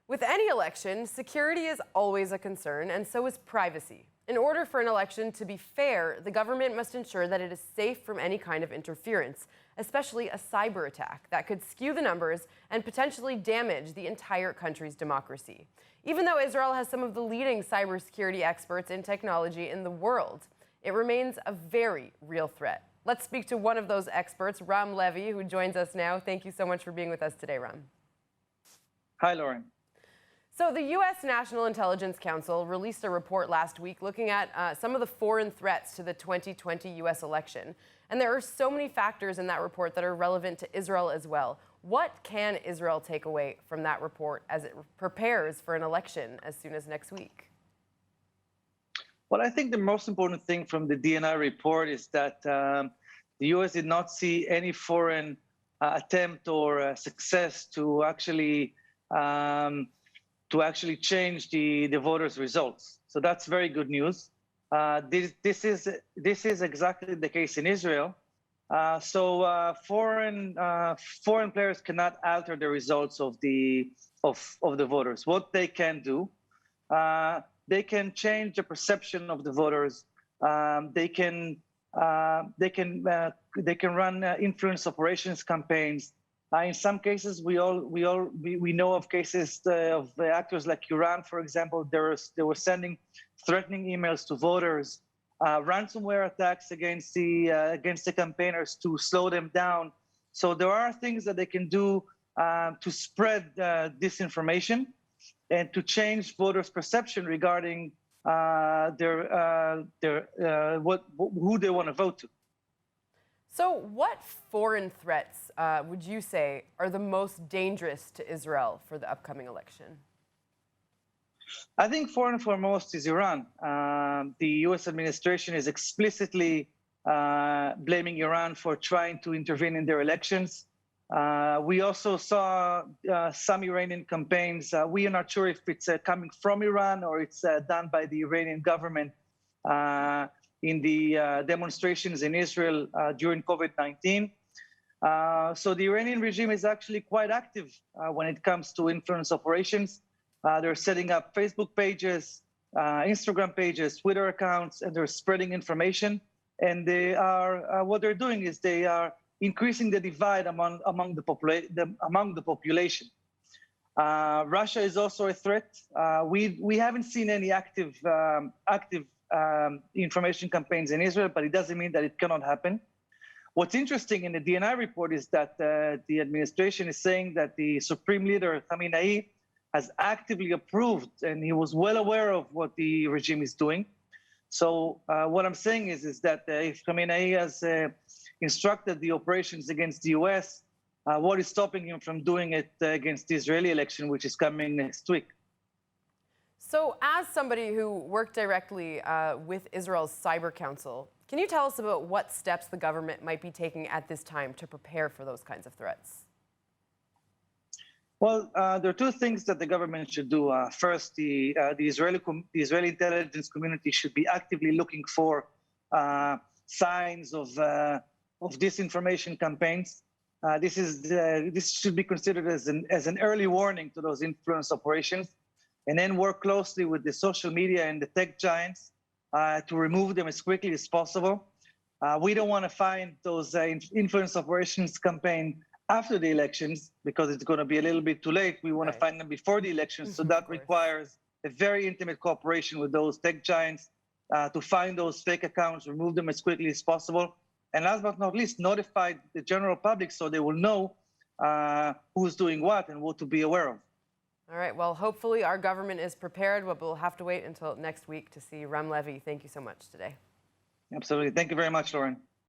With any election, security is always a concern, and so is privacy. In order for an election to be fair, the government must ensure that it is safe from any kind of interference, especially a cyber attack that could skew the numbers and potentially damage the entire country's democracy. Even though Israel has some of the leading cybersecurity experts in technology in the world, it remains a very real threat. Let's speak to one of those experts, Ram Levi, who joins us now. Thank you so much for being with us today, Ram. Hi, Lauren. So the U.S. National Intelligence Council released a report last week looking at some of the foreign threats to the 2020 U.S. election. And there are so many factors in that report that are relevant to Israel as well. What can Israel take away from that report as it prepares for an election as soon as next week? Well, I think the most important thing from the DNI report is that the U.S. did not see any foreign attempt or success to actually change the voters' results. So that's very good news. This is exactly the case in Israel. Foreign players cannot alter the results of the voters. What they can do, they can change the perception of the voters. They can run influence operations campaigns. In some cases, we know of cases of actors like Iran, for example. They were sending threatening emails to voters, ransomware attacks against the campaigners to slow them down. So there are things that they can do to spread disinformation and to change voters' perception regarding who they want to vote to. So what foreign threats would you say are the most dangerous to Israel for the upcoming election? I think foreign and foremost is Iran. The U.S. administration is explicitly blaming Iran for trying to intervene in their elections. We also saw some Iranian campaigns. We are not sure if it's coming from Iran or it's done by the Iranian government in the demonstrations in Israel during COVID-19. So the Iranian regime is actually quite active when it comes to influence operations. They're setting up Facebook pages, Instagram pages, Twitter accounts, and they're spreading information. And they are what they're doing is they are increasing the divide among the population. Russia is also a threat. We haven't seen any active information campaigns in Israel, but it doesn't mean that it cannot happen. What's interesting in the DNI report is that the administration is saying that the Supreme Leader, Khamenei, has actively approved, and he was well aware of what the regime is doing. So what I'm saying is that if Khamenei has instructed the operations against the U.S., what is stopping him from doing it against the Israeli election, which is coming next week? So as somebody who worked directly with Israel's Cyber Council, can you tell us about what steps the government might be taking at this time to prepare for those kinds of threats? Well, there are two things that the government should do. First, the Israeli intelligence community should be actively looking for signs of disinformation campaigns. This should be considered as an early warning to those influence operations, and then work closely with the social media and the tech giants to remove them as quickly as possible. We don't want to find those influence operations campaign after the elections because it's going to be a little bit too late. We want to find them before the elections, so that requires a very intimate cooperation with those tech giants to find those fake accounts, remove them as quickly as possible, and last but not least, notify the general public so they will know who's doing what and what to be aware of. All right, well, hopefully our government is prepared, but we'll have to wait until next week to see Ram Levi. Thank you so much today. Absolutely. Thank you very much, Lauren.